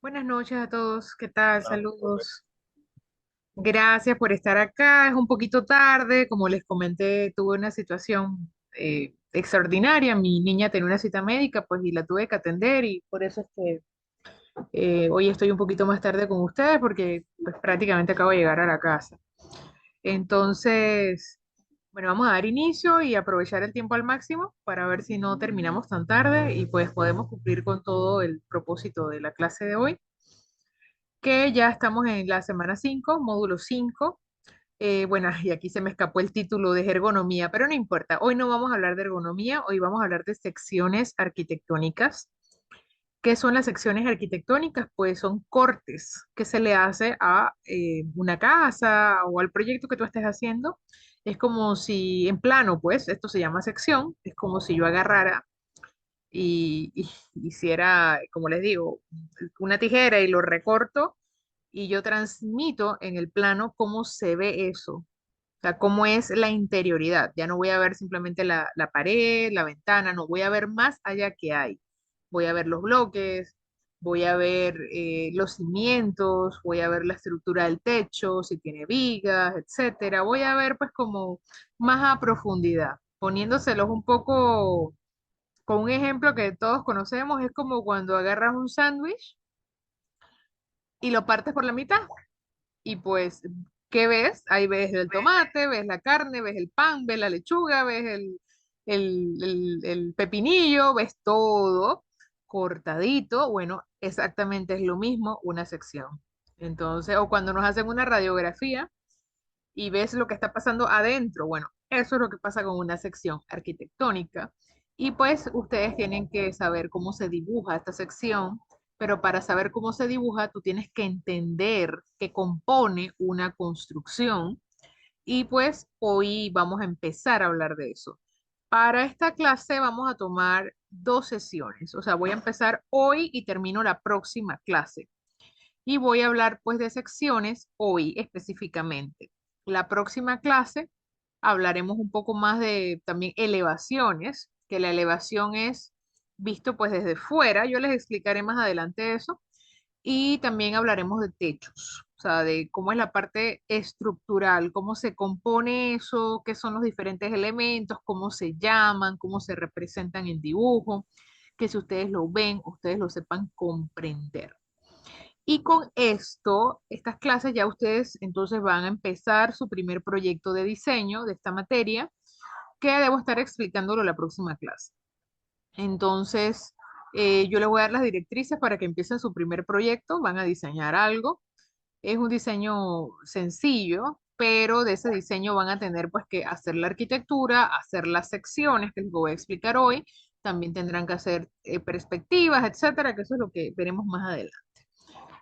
Buenas noches a todos, ¿qué tal? Buenas noches. Saludos. Gracias por estar acá. Es un poquito tarde, como les comenté, tuve una situación extraordinaria. Mi niña tenía una cita médica, pues, y la tuve que atender y por eso es que hoy estoy un poquito más tarde con ustedes porque pues, prácticamente acabo de llegar a la casa. Entonces, bueno, vamos a dar inicio y aprovechar el tiempo al máximo para ver si no terminamos tan tarde y pues podemos cumplir con todo el propósito de la clase de hoy, que ya estamos en la semana 5, módulo 5. Bueno, y aquí se me escapó el título de ergonomía, pero no importa. Hoy no vamos a hablar de ergonomía, hoy vamos a hablar de secciones arquitectónicas. ¿Qué son las secciones arquitectónicas? Pues son cortes que se le hace a una casa o al proyecto que tú estés haciendo. Es como si, en plano, pues, esto se llama sección, es como si yo agarrara y hiciera, como les digo, una tijera y lo recorto y yo transmito en el plano cómo se ve eso, o sea, cómo es la interioridad. Ya no voy a ver simplemente la pared, la ventana, no, voy a ver más allá que hay. Voy a ver los bloques, voy a ver los cimientos, voy a ver la estructura del techo, si tiene vigas, etcétera. Voy a ver pues como más a profundidad, poniéndoselos un poco con un ejemplo que todos conocemos, es como cuando agarras un sándwich y lo partes por la mitad. Y pues, ¿qué ves? Ahí ves el tomate, ves la carne, ves el pan, ves la lechuga, ves el pepinillo, ves todo cortadito. Bueno, exactamente es lo mismo una sección. Entonces, o cuando nos hacen una radiografía y ves lo que está pasando adentro, bueno, eso es lo que pasa con una sección arquitectónica. Y pues ustedes tienen que saber cómo se dibuja esta sección, pero para saber cómo se dibuja, tú tienes que entender qué compone una construcción. Y pues hoy vamos a empezar a hablar de eso. Para esta clase vamos a tomar dos sesiones, o sea, voy a empezar hoy y termino la próxima clase. Y voy a hablar pues de secciones hoy específicamente. La próxima clase hablaremos un poco más de también elevaciones, que la elevación es visto pues desde fuera. Yo les explicaré más adelante eso. Y también hablaremos de techos, o sea, de cómo es la parte estructural, cómo se compone eso, qué son los diferentes elementos, cómo se llaman, cómo se representan en dibujo, que si ustedes lo ven, ustedes lo sepan comprender. Y con esto, estas clases ya ustedes entonces van a empezar su primer proyecto de diseño de esta materia, que debo estar explicándolo la próxima clase. Entonces, yo les voy a dar las directrices para que empiecen su primer proyecto, van a diseñar algo. Es un diseño sencillo, pero de ese diseño van a tener pues que hacer la arquitectura, hacer las secciones que les voy a explicar hoy. También tendrán que hacer perspectivas, etcétera, que eso es lo que veremos más adelante.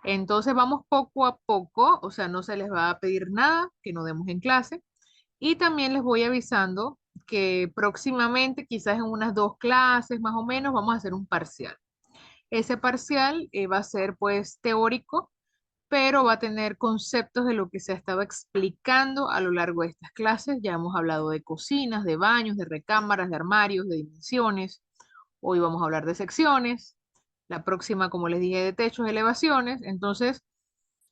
Entonces vamos poco a poco, o sea, no se les va a pedir nada que no demos en clase. Y también les voy avisando que próximamente, quizás en unas dos clases más o menos, vamos a hacer un parcial. Ese parcial va a ser pues teórico, pero va a tener conceptos de lo que se ha estado explicando a lo largo de estas clases. Ya hemos hablado de cocinas, de baños, de recámaras, de armarios, de dimensiones. Hoy vamos a hablar de secciones. La próxima, como les dije, de techos, elevaciones. Entonces,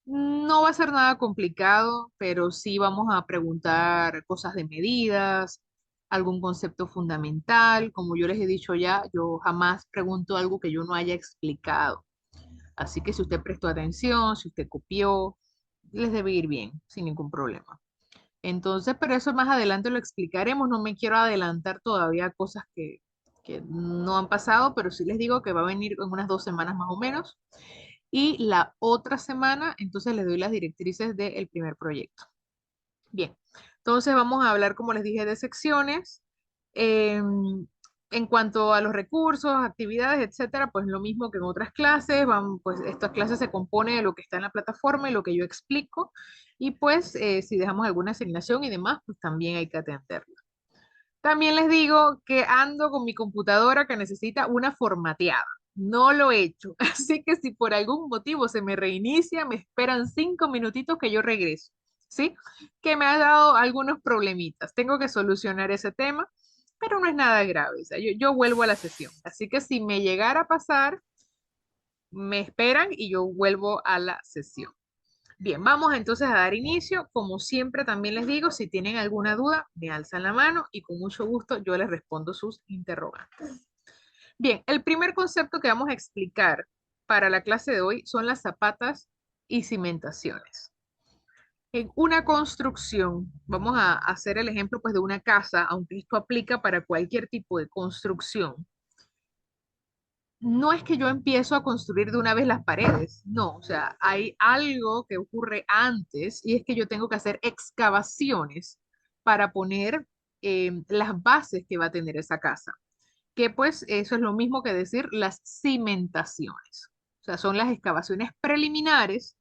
no va a ser nada complicado, pero sí vamos a preguntar cosas de medidas, algún concepto fundamental. Como yo les he dicho ya, yo jamás pregunto algo que yo no haya explicado. Así que si usted prestó atención, si usted copió, les debe ir bien, sin ningún problema. Entonces, pero eso más adelante lo explicaremos. No me quiero adelantar todavía cosas que no han pasado, pero sí les digo que va a venir en unas dos semanas más o menos. Y la otra semana, entonces les doy las directrices del primer proyecto. Bien, entonces vamos a hablar, como les dije, de secciones. En cuanto a los recursos, actividades, etcétera, pues lo mismo que en otras clases, pues estas clases se compone de lo que está en la plataforma y lo que yo explico. Y pues si dejamos alguna asignación y demás, pues también hay que atenderla. También les digo que ando con mi computadora que necesita una formateada. No lo he hecho. Así que si por algún motivo se me reinicia, me esperan 5 minutitos que yo regreso. ¿Sí? Que me ha dado algunos problemitas. Tengo que solucionar ese tema, pero no es nada grave. O sea, yo vuelvo a la sesión. Así que si me llegara a pasar, me esperan y yo vuelvo a la sesión. Bien, vamos entonces a dar inicio. Como siempre también les digo, si tienen alguna duda, me alzan la mano y con mucho gusto yo les respondo sus interrogantes. Bien, el primer concepto que vamos a explicar para la clase de hoy son las zapatas y cimentaciones. En una construcción, vamos a hacer el ejemplo pues de una casa, aunque esto aplica para cualquier tipo de construcción. No es que yo empiezo a construir de una vez las paredes, no, o sea, hay algo que ocurre antes y es que yo tengo que hacer excavaciones para poner las bases que va a tener esa casa, que pues eso es lo mismo que decir las cimentaciones, o sea, son las excavaciones preliminares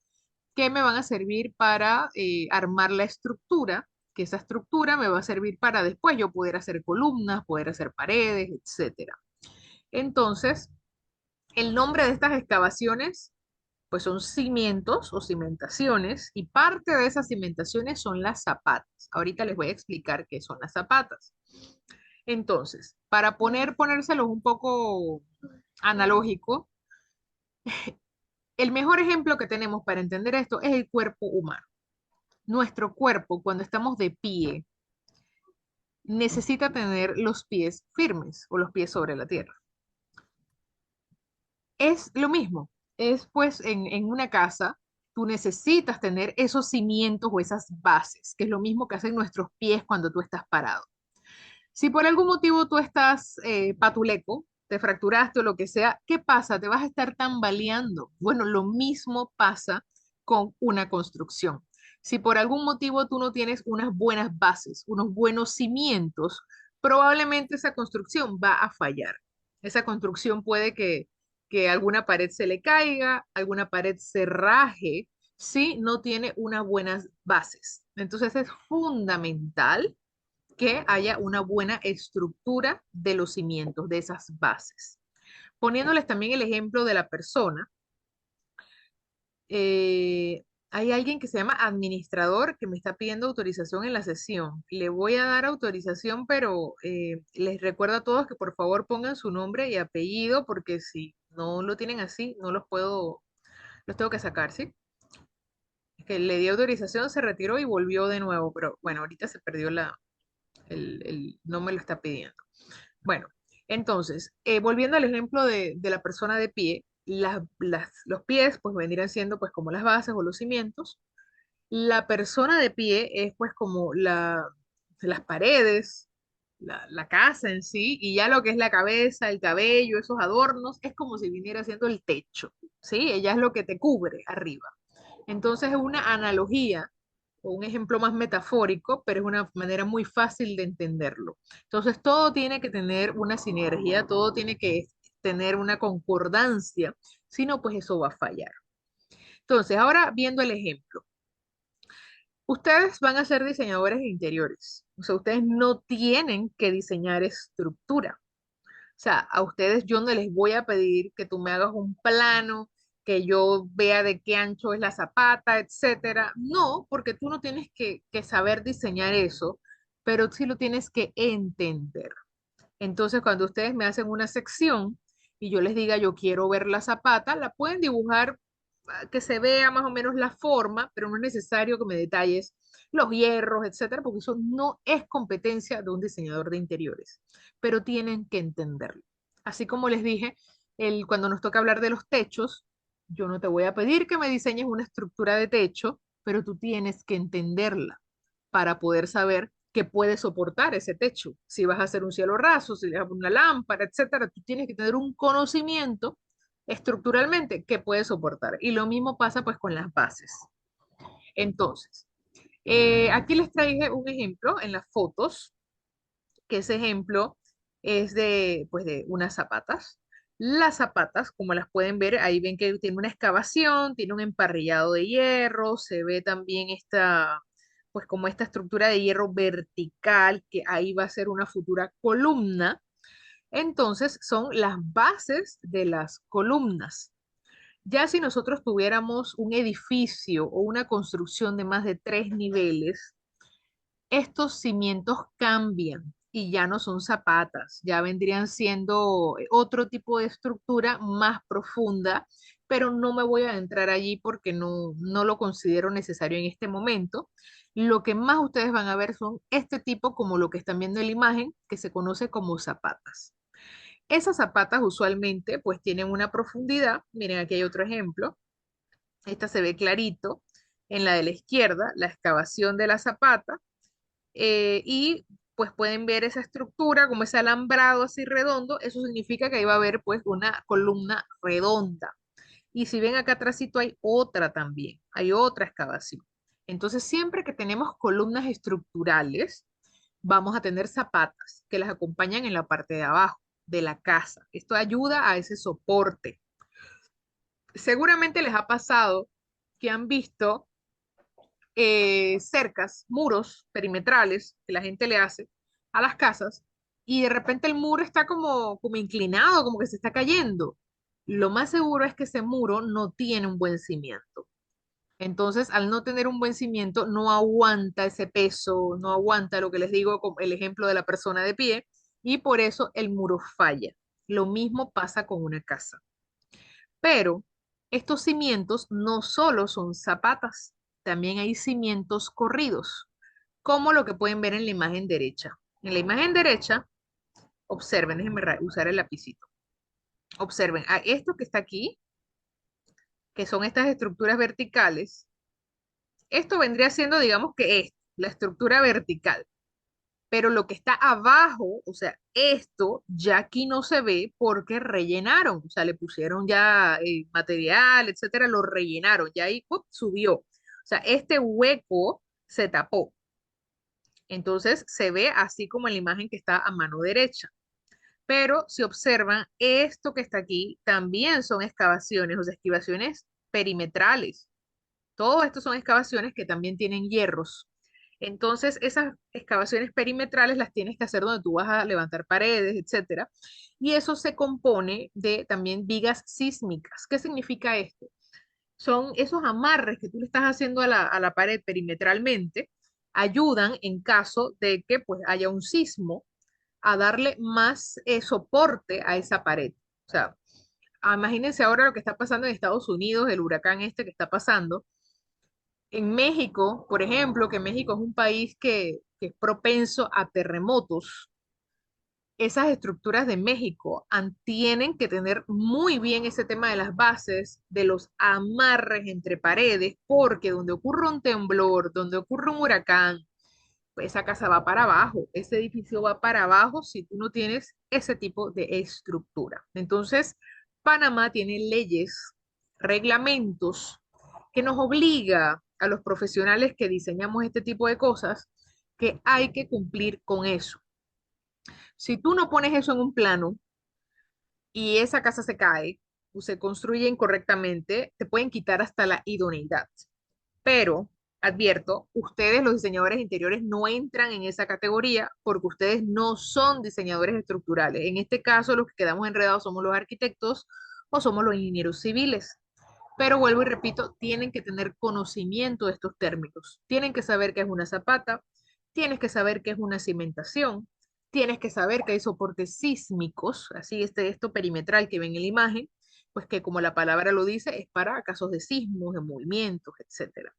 que me van a servir para armar la estructura, que esa estructura me va a servir para después yo poder hacer columnas, poder hacer paredes, etcétera. Entonces, el nombre de estas excavaciones, pues son cimientos o cimentaciones, y parte de esas cimentaciones son las zapatas. Ahorita les voy a explicar qué son las zapatas. Entonces, para ponérselos un poco analógico, el mejor ejemplo que tenemos para entender esto es el cuerpo humano. Nuestro cuerpo, cuando estamos de pie, necesita tener los pies firmes o los pies sobre la tierra. Es lo mismo, es pues en una casa, tú necesitas tener esos cimientos o esas bases, que es lo mismo que hacen nuestros pies cuando tú estás parado. Si por algún motivo tú estás patuleco, te fracturaste o lo que sea, ¿qué pasa? Te vas a estar tambaleando. Bueno, lo mismo pasa con una construcción. Si por algún motivo tú no tienes unas buenas bases, unos buenos cimientos, probablemente esa construcción va a fallar. Esa construcción puede que alguna pared se le caiga, alguna pared se raje, si no tiene unas buenas bases. Entonces es fundamental que haya una buena estructura de los cimientos, de esas bases. Poniéndoles también el ejemplo de la persona, hay alguien que se llama administrador que me está pidiendo autorización en la sesión. Le voy a dar autorización, pero les recuerdo a todos que por favor pongan su nombre y apellido, porque si no lo tienen así, no los tengo que sacar, ¿sí? Es que le di autorización, se retiró y volvió de nuevo, pero bueno, ahorita se perdió no me lo está pidiendo. Bueno, entonces, volviendo al ejemplo de la persona de pie, los pies pues vendrían siendo pues como las bases o los cimientos. La persona de pie es pues como las paredes, la casa en sí, y ya lo que es la cabeza, el cabello, esos adornos, es como si viniera siendo el techo, ¿sí? Ella es lo que te cubre arriba. Entonces es una analogía o un ejemplo más metafórico, pero es una manera muy fácil de entenderlo. Entonces todo tiene que tener una sinergia, todo tiene que tener una concordancia, si no, pues eso va a fallar. Entonces, ahora viendo el ejemplo, ustedes van a ser diseñadores de interiores, o sea, ustedes no tienen que diseñar estructura. O sea, a ustedes yo no les voy a pedir que tú me hagas un plano, que yo vea de qué ancho es la zapata, etcétera. No, porque tú no tienes que saber diseñar eso, pero sí lo tienes que entender. Entonces, cuando ustedes me hacen una sección y yo les diga yo quiero ver la zapata, la pueden dibujar que se vea más o menos la forma, pero no es necesario que me detalles los hierros, etcétera, porque eso no es competencia de un diseñador de interiores, pero tienen que entenderlo. Así como les dije, cuando nos toca hablar de los techos, yo no te voy a pedir que me diseñes una estructura de techo, pero tú tienes que entenderla para poder saber que puede soportar ese techo. Si vas a hacer un cielo raso, si le vas a poner una lámpara, etcétera, tú tienes que tener un conocimiento estructuralmente que puede soportar. Y lo mismo pasa pues con las bases. Entonces, aquí les traje un ejemplo en las fotos, que ese ejemplo es pues de unas zapatas. Las zapatas, como las pueden ver, ahí ven que tiene una excavación, tiene un emparrillado de hierro, se ve también pues como esta estructura de hierro vertical, que ahí va a ser una futura columna. Entonces, son las bases de las columnas. Ya si nosotros tuviéramos un edificio o una construcción de más de 3 niveles, estos cimientos cambian. y ya no son zapatas, ya vendrían siendo otro tipo de estructura más profunda, pero no me voy a entrar allí porque no lo considero necesario en este momento. Lo que más ustedes van a ver son este tipo, como lo que están viendo en la imagen, que se conoce como zapatas. Esas zapatas usualmente pues tienen una profundidad, miren aquí hay otro ejemplo, esta se ve clarito, en la de la izquierda, la excavación de la zapata, y pues pueden ver esa estructura, como ese alambrado así redondo, eso significa que ahí va a haber pues una columna redonda. Y si ven acá atrásito hay otra también, hay otra excavación. Entonces siempre que tenemos columnas estructurales, vamos a tener zapatas que las acompañan en la parte de abajo de la casa. Esto ayuda a ese soporte. Seguramente les ha pasado que han visto cercas, muros perimetrales que la gente le hace a las casas y de repente el muro está como inclinado, como que se está cayendo. Lo más seguro es que ese muro no tiene un buen cimiento. Entonces, al no tener un buen cimiento, no aguanta ese peso, no aguanta lo que les digo, como el ejemplo de la persona de pie, y por eso el muro falla. Lo mismo pasa con una casa. Pero estos cimientos no solo son zapatas, también hay cimientos corridos, como lo que pueden ver en la imagen derecha. En la imagen derecha, observen, déjenme usar el lapicito. Observen, a esto que está aquí, que son estas estructuras verticales, esto vendría siendo, digamos que es la estructura vertical. Pero lo que está abajo, o sea, esto ya aquí no se ve porque rellenaron, o sea, le pusieron ya material, etcétera, lo rellenaron, ya ahí ¡up! Subió. O sea, este hueco se tapó. Entonces se ve así como en la imagen que está a mano derecha. Pero si observan, esto que está aquí también son excavaciones, o sea, excavaciones perimetrales. Todo esto son excavaciones que también tienen hierros. Entonces, esas excavaciones perimetrales las tienes que hacer donde tú vas a levantar paredes, etcétera. Y eso se compone de también vigas sísmicas. ¿Qué significa esto? Son esos amarres que tú le estás haciendo a la pared perimetralmente, ayudan en caso de que pues haya un sismo a darle más soporte a esa pared. O sea, imagínense ahora lo que está pasando en Estados Unidos, el huracán este que está pasando en México, por ejemplo, que México es un país que es propenso a terremotos, esas estructuras de México tienen que tener muy bien ese tema de las bases, de los amarres entre paredes, porque donde ocurre un temblor, donde ocurre un huracán, pues esa casa va para abajo, ese edificio va para abajo si tú no tienes ese tipo de estructura. Entonces, Panamá tiene leyes, reglamentos que nos obliga a los profesionales que diseñamos este tipo de cosas que hay que cumplir con eso. Si tú no pones eso en un plano y esa casa se cae o se construye incorrectamente, te pueden quitar hasta la idoneidad. Pero, advierto, ustedes, los diseñadores interiores, no entran en esa categoría porque ustedes no son diseñadores estructurales. En este caso, los que quedamos enredados somos los arquitectos o somos los ingenieros civiles. Pero vuelvo y repito, tienen que tener conocimiento de estos términos. Tienen que saber qué es una zapata, tienes que saber qué es una cimentación, tienes que saber que hay soportes sísmicos, así esto perimetral que ven en la imagen, pues que como la palabra lo dice, es para casos de sismos, de movimientos, etcétera.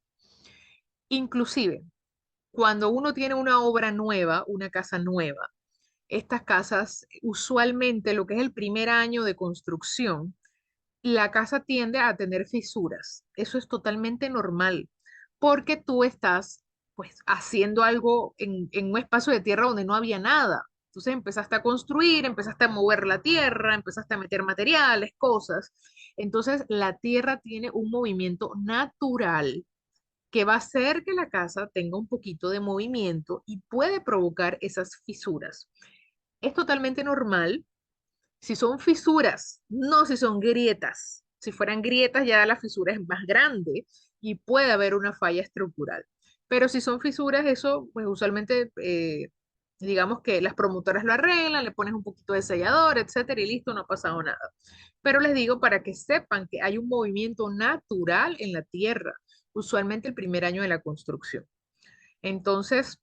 Inclusive, cuando uno tiene una obra nueva, una casa nueva, estas casas, usualmente lo que es el primer año de construcción, la casa tiende a tener fisuras. Eso es totalmente normal, porque tú estás pues haciendo algo en un espacio de tierra donde no había nada. Entonces empezaste a construir, empezaste a mover la tierra, empezaste a meter materiales, cosas. Entonces la tierra tiene un movimiento natural que va a hacer que la casa tenga un poquito de movimiento y puede provocar esas fisuras. Es totalmente normal si son fisuras, no si son grietas. Si fueran grietas, ya la fisura es más grande y puede haber una falla estructural. Pero si son fisuras, eso, pues usualmente, digamos que las promotoras lo arreglan, le pones un poquito de sellador, etcétera, y listo, no ha pasado nada. Pero les digo para que sepan que hay un movimiento natural en la tierra, usualmente el primer año de la construcción. Entonces,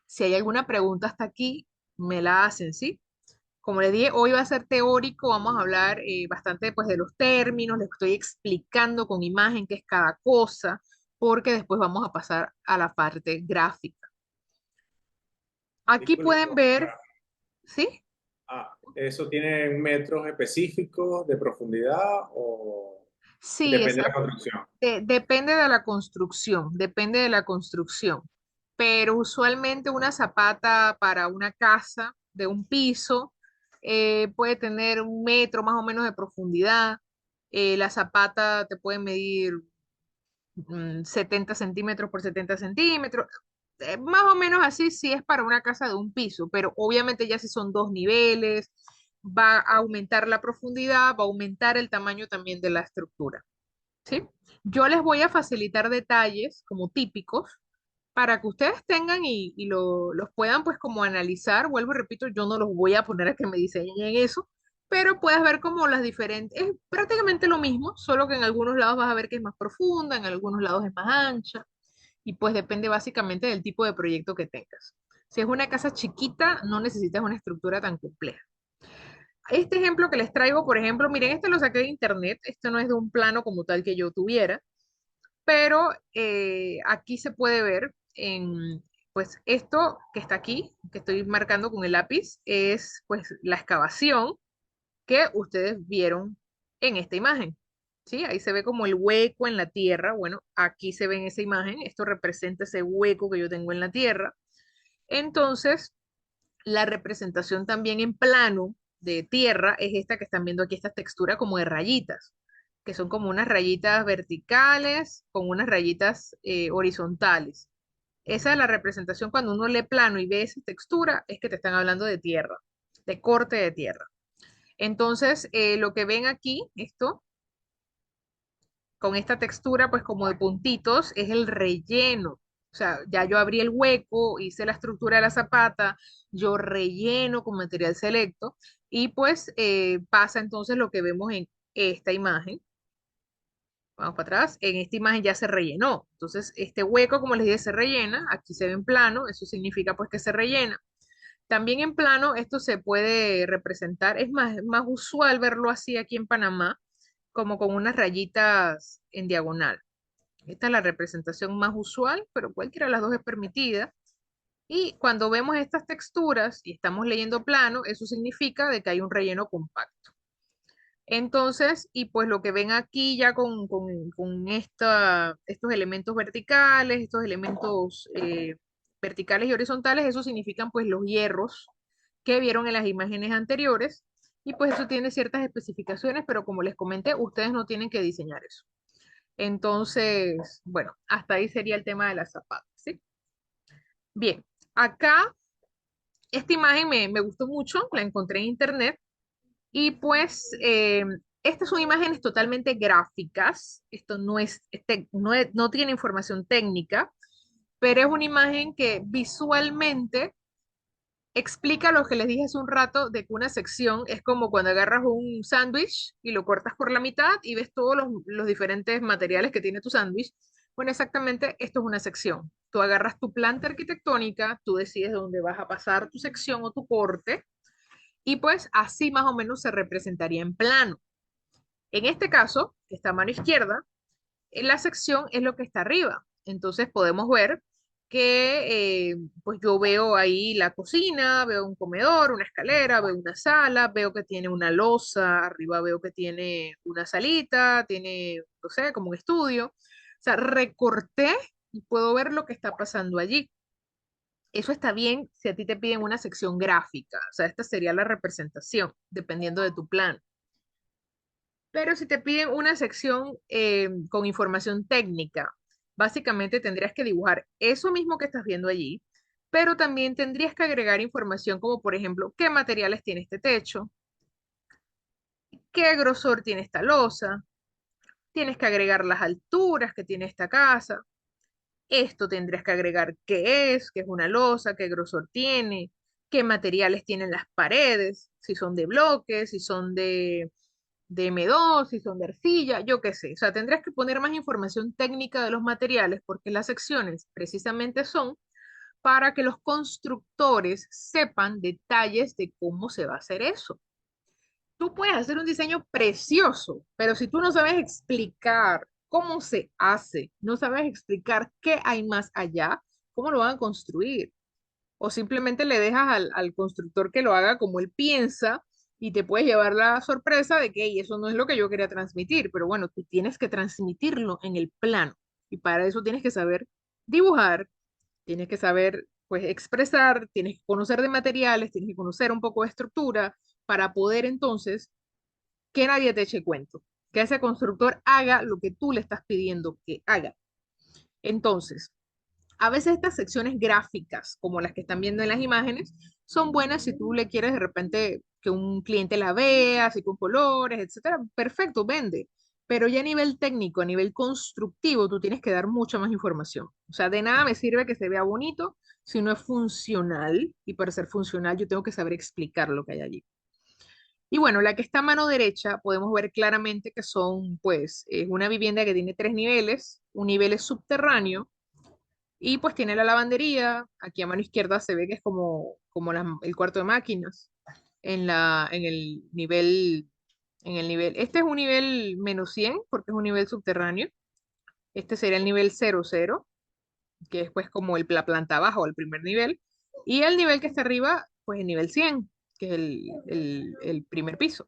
si hay alguna pregunta hasta aquí, me la hacen, ¿sí? Como les dije, hoy va a ser teórico, vamos a hablar bastante pues de los términos, les estoy explicando con imagen qué es cada cosa, porque después vamos a pasar a la parte gráfica. Aquí Disculpe, pueden ver, ¿sí? ¿eso tiene metros específicos de profundidad o Sí, depende de la exacto. construcción? Depende de la construcción, depende de la construcción. Pero usualmente una zapata para una casa de un piso puede tener 1 metro más o menos de profundidad. La zapata te puede medir 70 centímetros por 70 centímetros. Más o menos así si es para una casa de un piso, pero obviamente ya si son 2 niveles, va a aumentar la profundidad, va a aumentar el tamaño también de la estructura. ¿Sí? Yo les voy a facilitar detalles como típicos para que ustedes tengan los puedan pues como analizar. Vuelvo y repito, yo no los voy a poner a que me diseñen eso, pero puedes ver como las diferentes, es prácticamente lo mismo, solo que en algunos lados vas a ver que es más profunda, en algunos lados es más ancha, y pues depende básicamente del tipo de proyecto que tengas. Si es una casa chiquita, no necesitas una estructura tan compleja. Este ejemplo que les traigo, por ejemplo, miren, este lo saqué de internet, este no es de un plano como tal que yo tuviera, pero aquí se puede ver en, pues esto que está aquí, que estoy marcando con el lápiz, es pues la excavación que ustedes vieron en esta imagen. ¿Sí? Ahí se ve como el hueco en la tierra. Bueno, aquí se ve en esa imagen. Esto representa ese hueco que yo tengo en la tierra. Entonces, la representación también en plano de tierra es esta que están viendo aquí, esta textura como de rayitas, que son como unas rayitas verticales con unas rayitas horizontales. Esa es la representación cuando uno lee plano y ve esa textura, es que te están hablando de tierra, de corte de tierra. Entonces, lo que ven aquí, esto, con esta textura, pues como de puntitos, es el relleno. O sea, ya yo abrí el hueco, hice la estructura de la zapata, yo relleno con material selecto y pues pasa entonces lo que vemos en esta imagen. Vamos para atrás. En esta imagen ya se rellenó. Entonces, este hueco, como les dije, se rellena. Aquí se ve en plano. Eso significa pues que se rellena. También en plano esto se puede representar, es más usual verlo así aquí en Panamá, como con unas rayitas en diagonal. Esta es la representación más usual, pero cualquiera de las dos es permitida. Y cuando vemos estas texturas y estamos leyendo plano, eso significa de que hay un relleno compacto. Entonces, y pues lo que ven aquí ya con estos elementos verticales, estos elementos verticales y horizontales, eso significan pues los hierros que vieron en las imágenes anteriores. Y pues eso tiene ciertas especificaciones, pero como les comenté, ustedes no tienen que diseñar eso. Entonces, bueno, hasta ahí sería el tema de las zapatas, ¿sí? Bien, acá esta imagen me gustó mucho, la encontré en internet y pues estas son imágenes totalmente gráficas, esto no es, no tiene información técnica, pero es una imagen que visualmente explica lo que les dije hace un rato de que una sección es como cuando agarras un sándwich y lo cortas por la mitad y ves todos los diferentes materiales que tiene tu sándwich. Bueno, exactamente esto es una sección. Tú agarras tu planta arquitectónica, tú decides dónde vas a pasar tu sección o tu corte y pues así más o menos se representaría en plano. En este caso, esta mano izquierda, la sección es lo que está arriba. Entonces podemos ver que pues yo veo ahí la cocina, veo un comedor, una escalera, veo una sala, veo que tiene una losa, arriba veo que tiene una salita, tiene, no sé, como un estudio. O sea, recorté y puedo ver lo que está pasando allí. Eso está bien si a ti te piden una sección gráfica, o sea, esta sería la representación, dependiendo de tu plan. Pero si te piden una sección con información técnica, básicamente tendrías que dibujar eso mismo que estás viendo allí, pero también tendrías que agregar información como, por ejemplo, qué materiales tiene este techo, qué grosor tiene esta losa, tienes que agregar las alturas que tiene esta casa, esto tendrías que agregar qué es una losa, qué grosor tiene, qué materiales tienen las paredes, si son de bloques, si son de M2, si son de arcilla, yo qué sé. O sea, tendrías que poner más información técnica de los materiales porque las secciones precisamente son para que los constructores sepan detalles de cómo se va a hacer eso. Tú puedes hacer un diseño precioso, pero si tú no sabes explicar cómo se hace, no sabes explicar qué hay más allá, cómo lo van a construir, o simplemente le dejas al constructor que lo haga como él piensa y te puedes llevar la sorpresa de que "Ey, eso no es lo que yo quería transmitir", pero bueno, tú tienes que transmitirlo en el plano y para eso tienes que saber dibujar, tienes que saber pues expresar, tienes que conocer de materiales, tienes que conocer un poco de estructura para poder entonces que nadie te eche cuento, que ese constructor haga lo que tú le estás pidiendo que haga. Entonces, a veces estas secciones gráficas, como las que están viendo en las imágenes, son buenas si tú le quieres de repente que un cliente la vea, así con colores, etcétera. Perfecto, vende. Pero ya a nivel técnico, a nivel constructivo, tú tienes que dar mucha más información. O sea, de nada me sirve que se vea bonito si no es funcional. Y para ser funcional, yo tengo que saber explicar lo que hay allí. Y bueno, la que está a mano derecha, podemos ver claramente que son, pues, es una vivienda que tiene tres niveles. Un nivel es subterráneo y pues tiene la lavandería. Aquí a mano izquierda se ve que es el cuarto de máquinas. En el nivel, este es un nivel -100 porque es un nivel subterráneo. Este sería el nivel 00, que es pues como la planta baja o el primer nivel. Y el nivel que está arriba, pues el nivel 100, que es el primer piso.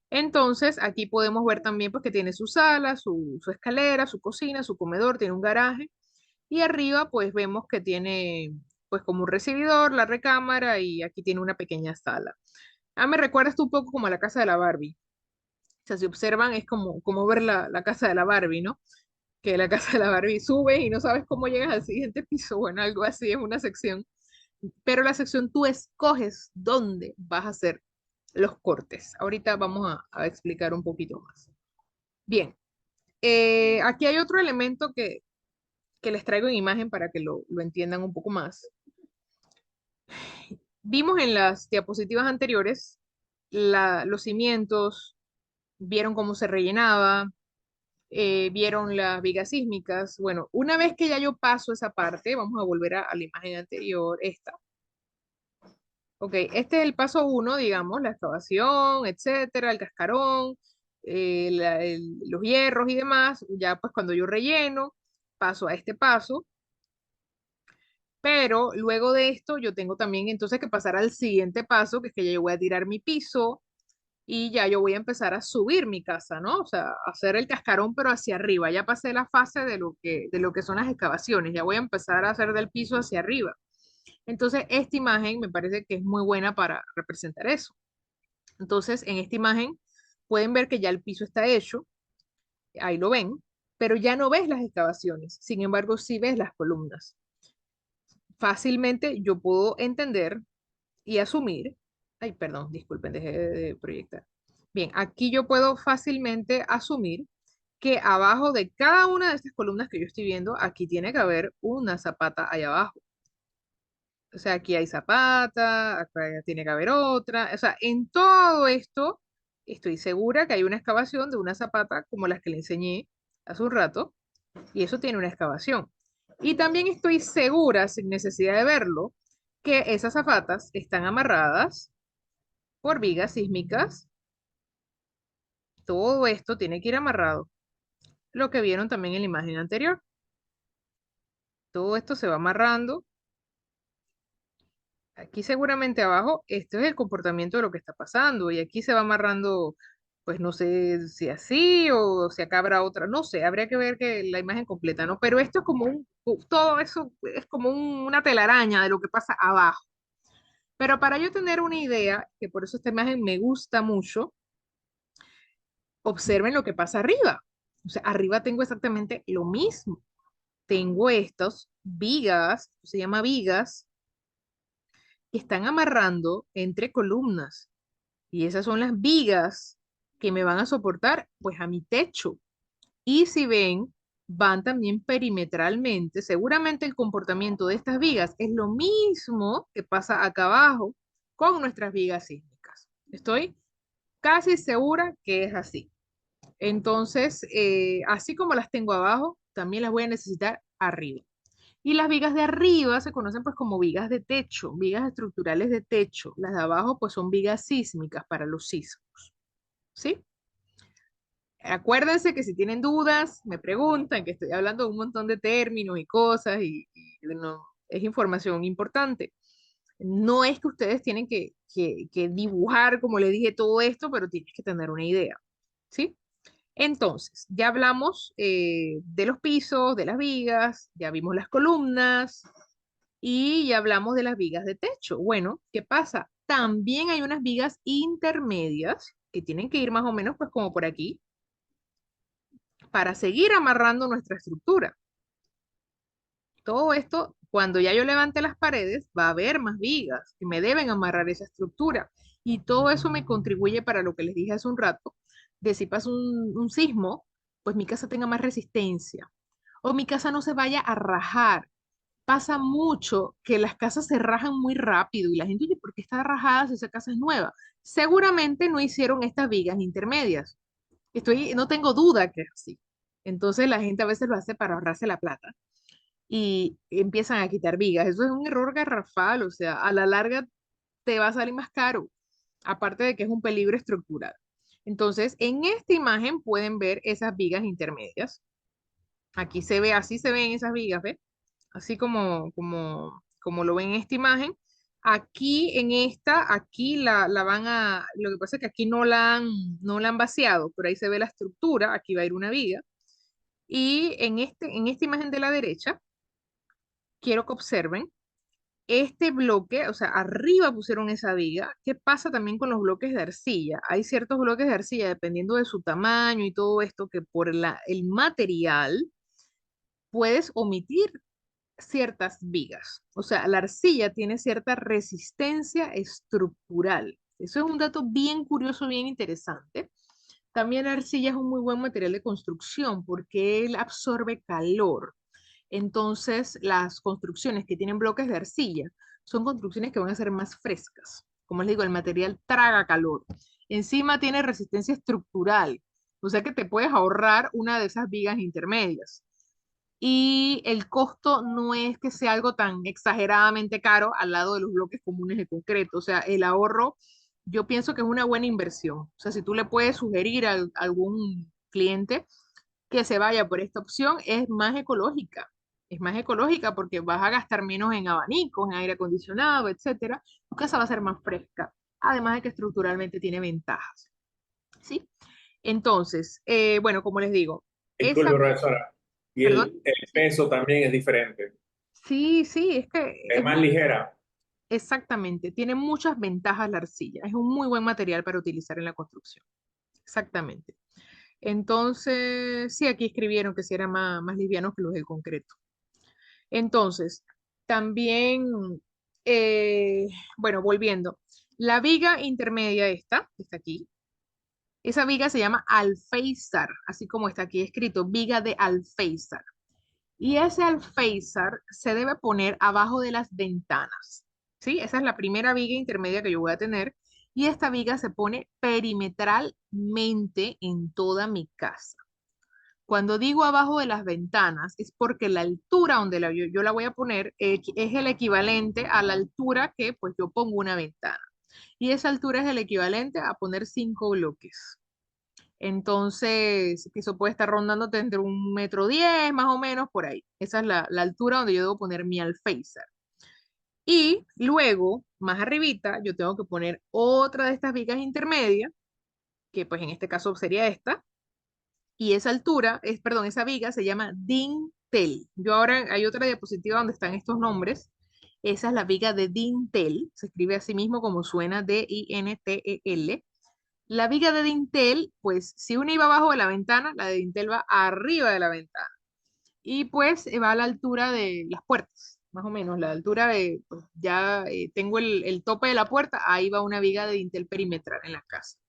Entonces, aquí podemos ver también pues, que tiene su sala, su escalera, su cocina, su comedor, tiene un garaje. Y arriba pues vemos que tiene pues como un recibidor, la recámara y aquí tiene una pequeña sala. Ah, me recuerda esto un poco como a la casa de la Barbie. O sea, si observan es como ver la casa de la Barbie, ¿no? Que la casa de la Barbie sube y no sabes cómo llegas al siguiente piso. Bueno, algo así es una sección. Pero la sección tú escoges dónde vas a hacer los cortes. Ahorita vamos a explicar un poquito más. Bien, aquí hay otro elemento que les traigo en imagen para que lo entiendan un poco más. Vimos en las diapositivas anteriores los cimientos, vieron cómo se rellenaba, vieron las vigas sísmicas. Bueno, una vez que ya yo paso esa parte, vamos a volver a la imagen anterior, esta. Ok, este es el paso uno, digamos, la excavación, etcétera, el cascarón, los hierros y demás. Ya pues cuando yo relleno, paso a este paso. Pero luego de esto yo tengo también entonces que pasar al siguiente paso, que es que ya yo voy a tirar mi piso y ya yo voy a empezar a subir mi casa, ¿no? O sea, hacer el cascarón pero hacia arriba. Ya pasé la fase de lo que son las excavaciones, ya voy a empezar a hacer del piso hacia arriba. Entonces, esta imagen me parece que es muy buena para representar eso. Entonces, en esta imagen pueden ver que ya el piso está hecho, ahí lo ven, pero ya no ves las excavaciones. Sin embargo, sí ves las columnas. Fácilmente yo puedo entender y asumir, ay, perdón, disculpen, dejé de proyectar. Bien, aquí yo puedo fácilmente asumir que abajo de cada una de estas columnas que yo estoy viendo, aquí tiene que haber una zapata ahí abajo. O sea, aquí hay zapata, acá tiene que haber otra. O sea, en todo esto estoy segura que hay una excavación de una zapata como las que le enseñé hace un rato, y eso tiene una excavación. Y también estoy segura, sin necesidad de verlo, que esas zapatas están amarradas por vigas sísmicas. Todo esto tiene que ir amarrado. Lo que vieron también en la imagen anterior. Todo esto se va amarrando. Aquí seguramente abajo, esto es el comportamiento de lo que está pasando. Y aquí se va amarrando, pues no sé si así o si acá habrá otra. No sé, habría que ver que la imagen completa, ¿no? Pero esto es como todo eso es como una telaraña de lo que pasa abajo. Pero para yo tener una idea, que por eso esta imagen me gusta mucho, observen lo que pasa arriba. O sea, arriba tengo exactamente lo mismo. Tengo estos vigas, se llama vigas, que están amarrando entre columnas. Y esas son las vigas que me van a soportar, pues, a mi techo. Y si ven, van también perimetralmente. Seguramente el comportamiento de estas vigas es lo mismo que pasa acá abajo con nuestras vigas sísmicas. Estoy casi segura que es así. Entonces, así como las tengo abajo, también las voy a necesitar arriba. Y las vigas de arriba se conocen pues como vigas de techo, vigas estructurales de techo. Las de abajo pues son vigas sísmicas para los sismos, ¿sí? Acuérdense que si tienen dudas, me preguntan, que estoy hablando de un montón de términos y cosas y no, es información importante. No es que ustedes tienen que dibujar, como le dije, todo esto, pero tienes que tener una idea, ¿sí? Entonces, ya hablamos de los pisos, de las vigas, ya vimos las columnas y ya hablamos de las vigas de techo. Bueno, ¿qué pasa? También hay unas vigas intermedias que tienen que ir más o menos pues como por aquí para seguir amarrando nuestra estructura. Todo esto, cuando ya yo levante las paredes, va a haber más vigas que me deben amarrar esa estructura. Y todo eso me contribuye para lo que les dije hace un rato, de si pasa un sismo, pues mi casa tenga más resistencia o mi casa no se vaya a rajar. Pasa mucho que las casas se rajan muy rápido y la gente dice, ¿por qué está rajada si esa casa es nueva? Seguramente no hicieron estas vigas intermedias. No tengo duda que es así. Entonces la gente a veces lo hace para ahorrarse la plata y empiezan a quitar vigas. Eso es un error garrafal, o sea, a la larga te va a salir más caro, aparte de que es un peligro estructural. Entonces, en esta imagen pueden ver esas vigas intermedias. Aquí se ve, así se ven esas vigas, ¿ves? Así como lo ven en esta imagen. Aquí en esta, aquí la van a, lo que pasa es que aquí no la han vaciado, pero ahí se ve la estructura, aquí va a ir una viga. Y en esta imagen de la derecha, quiero que observen este bloque, o sea, arriba pusieron esa viga. ¿Qué pasa también con los bloques de arcilla? Hay ciertos bloques de arcilla, dependiendo de su tamaño y todo esto, que por el material puedes omitir ciertas vigas. O sea, la arcilla tiene cierta resistencia estructural. Eso es un dato bien curioso, bien interesante. También la arcilla es un muy buen material de construcción porque él absorbe calor. Entonces, las construcciones que tienen bloques de arcilla son construcciones que van a ser más frescas. Como les digo, el material traga calor. Encima tiene resistencia estructural, o sea que te puedes ahorrar una de esas vigas intermedias. Y el costo no es que sea algo tan exageradamente caro al lado de los bloques comunes de concreto. O sea, el ahorro, yo pienso que es una buena inversión. O sea, si tú le puedes sugerir a algún cliente que se vaya por esta opción, es más ecológica. Es más ecológica porque vas a gastar menos en abanicos, en aire acondicionado, etcétera. Tu casa va a ser más fresca. Además de que estructuralmente tiene ventajas. ¿Sí? Entonces, bueno, como les digo, Disculpe, esa, profesora. Y perdón. el peso también es diferente. Sí, sí, es que Es más ligera. exactamente, tiene muchas ventajas la arcilla. Es un muy buen material para utilizar en la construcción. Exactamente. Entonces, sí, aquí escribieron que sí eran más livianos que los del concreto. Entonces, también, eh, bueno, volviendo, la viga intermedia esta, que está aquí, esa viga se llama alféizar, así como está aquí escrito, viga de alféizar. Y ese alféizar se debe poner abajo de las ventanas, ¿sí? Esa es la primera viga intermedia que yo voy a tener. Y esta viga se pone perimetralmente en toda mi casa. Cuando digo abajo de las ventanas, es porque la altura donde yo la voy a poner es el equivalente a la altura que pues yo pongo una ventana. Y esa altura es el equivalente a poner 5 bloques. Entonces, eso puede estar rondándote entre 1,10 m más o menos por ahí. Esa es la altura donde yo debo poner mi alféizar. Y luego, más arribita, yo tengo que poner otra de estas vigas intermedias, que pues en este caso sería esta, y esa altura, perdón, esa viga se llama dintel. Yo ahora hay otra diapositiva donde están estos nombres. Esa es la viga de dintel, se escribe así mismo como suena, Dintel. La viga de dintel, pues si una iba abajo de la ventana, la de dintel va arriba de la ventana. Y pues va a la altura de las puertas, más o menos, la altura de, pues, ya tengo el tope de la puerta, ahí va una viga de dintel perimetral en la casa.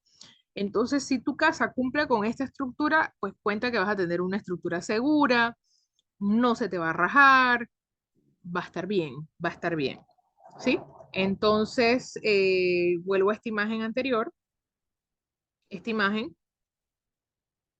Entonces, si tu casa cumple con esta estructura, pues cuenta que vas a tener una estructura segura, no se te va a rajar, va a estar bien, va a estar bien. ¿Sí? Entonces, vuelvo a esta imagen anterior. Esta imagen,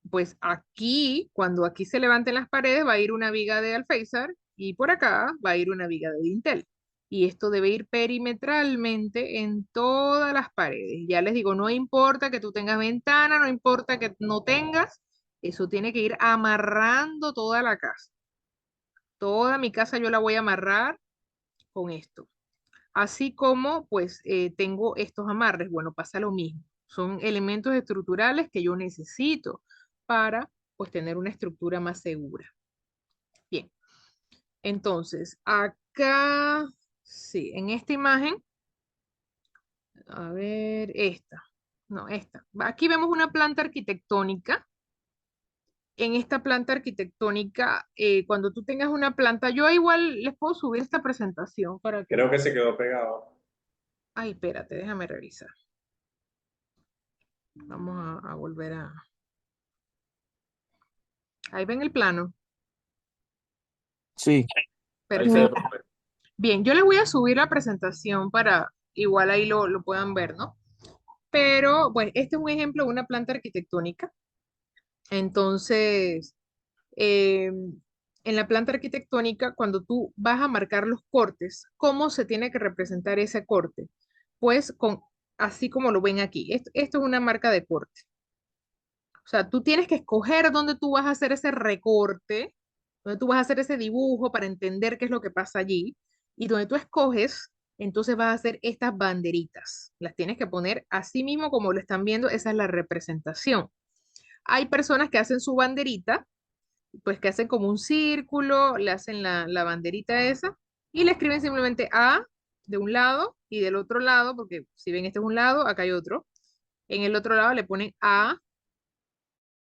pues aquí, cuando aquí se levanten las paredes, va a ir una viga de alféizar y por acá va a ir una viga de dintel. Y esto debe ir perimetralmente en todas las paredes. Ya les digo, no importa que tú tengas ventana, no importa que no tengas, eso tiene que ir amarrando toda la casa. Toda mi casa yo la voy a amarrar con esto. Así como pues tengo estos amarres, bueno, pasa lo mismo. Son elementos estructurales que yo necesito para pues tener una estructura más segura. Bien, entonces acá, sí, en esta imagen, a ver, esta, no, esta. Aquí vemos una planta arquitectónica. En esta planta arquitectónica, cuando tú tengas una planta, yo igual les puedo subir esta presentación para que Creo la... que se quedó pegado. Ay, espérate, déjame revisar. Vamos a volver a... Ahí ven el plano. Sí, Ahí se ve Perfecto. perfecto. Bien, yo les voy a subir la presentación para igual ahí lo puedan ver, ¿no? Pero, bueno, este es un ejemplo de una planta arquitectónica. Entonces, en la planta arquitectónica, cuando tú vas a marcar los cortes, ¿cómo se tiene que representar ese corte? Pues con, así como lo ven aquí. Esto es una marca de corte. O sea, tú tienes que escoger dónde tú vas a hacer ese recorte, dónde tú vas a hacer ese dibujo para entender qué es lo que pasa allí. Y donde tú escoges, entonces vas a hacer estas banderitas. Las tienes que poner así mismo como lo están viendo, esa es la representación. Hay personas que hacen su banderita, pues que hacen como un círculo, le hacen la banderita esa y le escriben simplemente A de un lado y del otro lado, porque si ven este es un lado, acá hay otro. En el otro lado le ponen A